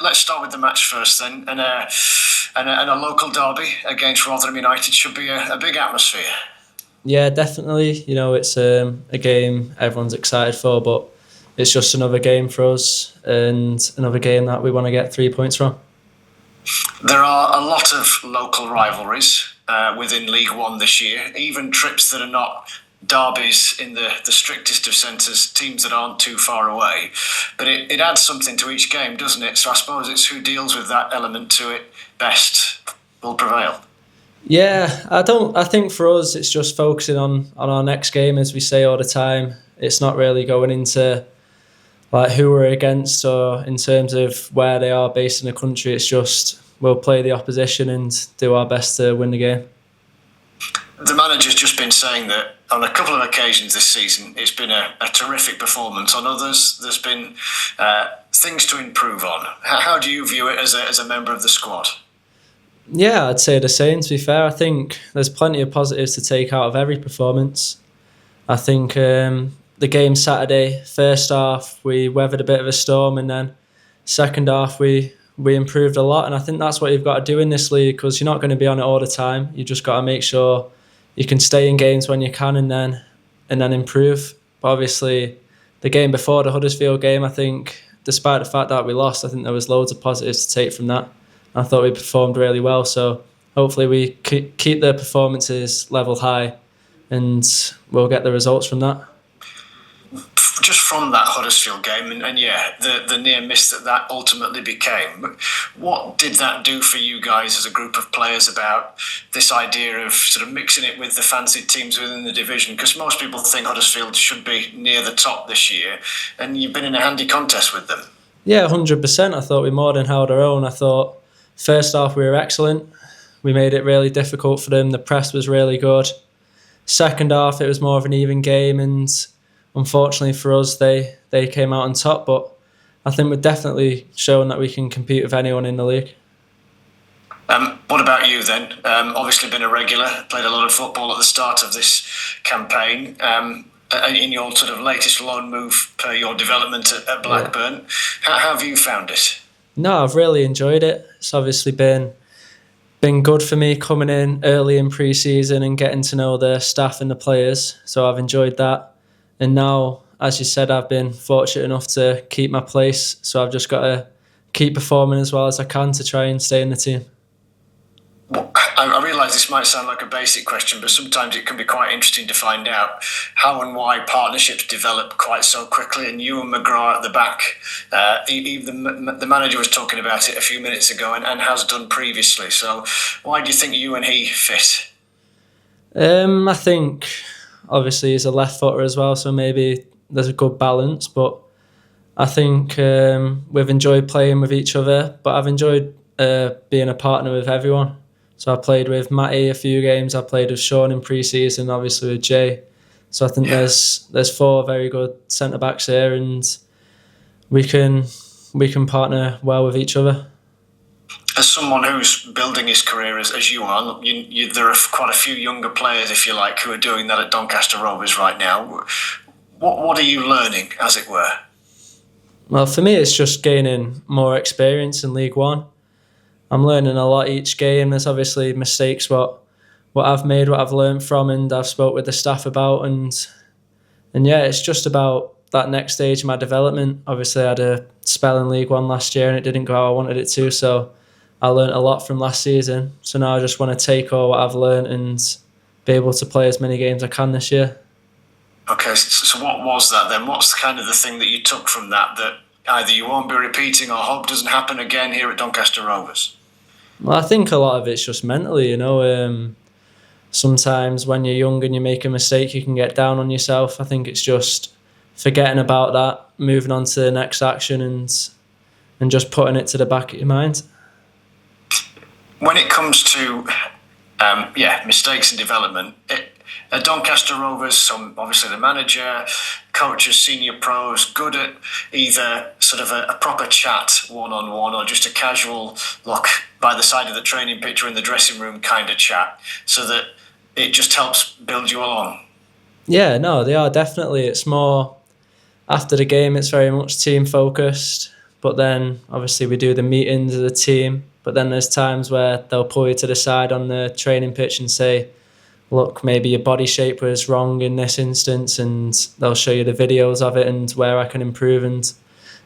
Let's start with the match first then, and a local derby against Rotherham United should be a big atmosphere. Yeah, definitely. It's a game everyone's excited for, but it's just another game for us and another game that we want to get 3 points from. There are a lot of local rivalries within League One this year, even trips that are not derbies in the strictest of senses, teams that aren't too far away. But it adds something to each game, doesn't it? So I suppose it's who deals with that element to it best will prevail. Yeah, I think for us it's just focusing on our next game, as we say all the time. It's not really going into like who we're against or in terms of where they are based in the country. It's just we'll play the opposition and do our best to win the game. The manager's just been saying that on a couple of occasions this season it's been a terrific performance. On others there's been things to improve on. How do you view it as a member of the squad? Yeah, I'd say the same, to be fair. I think there's plenty of positives to take out of every performance. I think the game Saturday, first half, we weathered a bit of a storm, and then second half, we improved a lot. And I think that's what you've got to do in this league, because you're not going to be on it all the time. You just got to make sure you can stay in games when you can and then improve. But obviously, the game before, the Huddersfield game, I think, despite the fact that we lost, I think there was loads of positives to take from that. I thought we performed really well, so hopefully we keep the performances level high and we'll get the results from that. Just from that Huddersfield game, and yeah, the near miss that ultimately became, what did that do for you guys as a group of players about this idea of sort of mixing it with the fancied teams within the division? Because most people think Huddersfield should be near the top this year, and you've been in a handy contest with them. Yeah, 100%. I thought we more than held our own. I thought first half we were excellent. We made it really difficult for them. The press was really good. Second half it was more of an even game, and unfortunately for us they came out on top. But I think we've definitely shown that we can compete with anyone in the league. What about you then? Obviously been a regular, played a lot of football at the start of this campaign. In your sort of latest loan move per your development at Blackburn, yeah. How have you found it? No, I've really enjoyed it. It's obviously been good for me coming in early in pre-season and getting to know the staff and the players. So I've enjoyed that. And now, as you said, I've been fortunate enough to keep my place. So I've just got to keep performing as well as I can to try and stay in the team. Well, I realise this might sound like a basic question, but sometimes it can be quite interesting to find out how and why partnerships develop quite so quickly. And you and McGrath at the back, the manager was talking about it a few minutes ago and has done previously. So why do you think you and he fit? I think obviously he's a left footer as well, so maybe there's a good balance. But I think we've enjoyed playing with each other, but I've enjoyed being a partner with everyone. So I played with Matty a few games. I played with Sean in pre-season, obviously with Jay. So I think there's 4 very good centre backs here, and we can partner well with each other. As someone who's building his career as you are, there are quite a few younger players, if you like, who are doing that at Doncaster Rovers right now. What are you learning, as it were? Well, for me, it's just gaining more experience in League One. I'm learning a lot each game. There's obviously mistakes what I've made, what I've learned from, and I've spoke with the staff about, and yeah, it's just about that next stage of my development. Obviously, I had a spell in League One last year and it didn't go how I wanted it to, so I learned a lot from last season. So now I just want to take all what I've learned and be able to play as many games as I can this year. Okay, so what was that then? What's kind of the thing that you took from that either you won't be repeating or hope doesn't happen again here at Doncaster Rovers? Well, I think a lot of it's just mentally, sometimes when you're young and you make a mistake, you can get down on yourself. I think it's just forgetting about that, moving on to the next action and just putting it to the back of your mind. When it comes to mistakes and development, at Doncaster Rovers, obviously the manager, coaches, senior pros, good at either sort of a proper chat one-on-one or just a casual look by the side of the training pitch or in the dressing room kind of chat, so that it just helps build you along. Yeah, no, they are definitely. It's more after the game, it's very much team focused. but then obviously we do the meetings as a team. But then there's times where they'll pull you to the side on the training pitch and say, look, maybe your body shape was wrong in this instance, and they'll show you the videos of it and where I can improve. And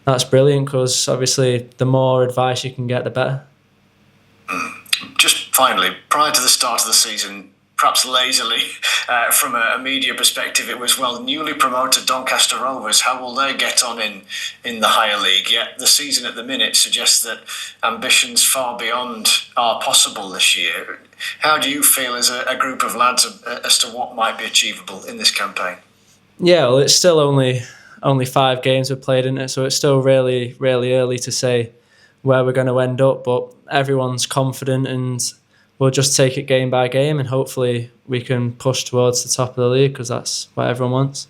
that's brilliant, because obviously the more advice you can get, the better. Just finally, prior to the start of the season, perhaps lazily, from a media perspective, it was, well, newly promoted Doncaster Rovers, how will they get on in the higher league? Yet the season at the minute suggests that ambitions far beyond are possible this year. How do you feel as a group of lads as to what might be achievable in this campaign? Yeah, well, it's still only 5 games we've played in it, so it's still really, really early to say where we're going to end up, but everyone's confident, and we'll just take it game by game, and hopefully we can push towards the top of the league, because that's what everyone wants.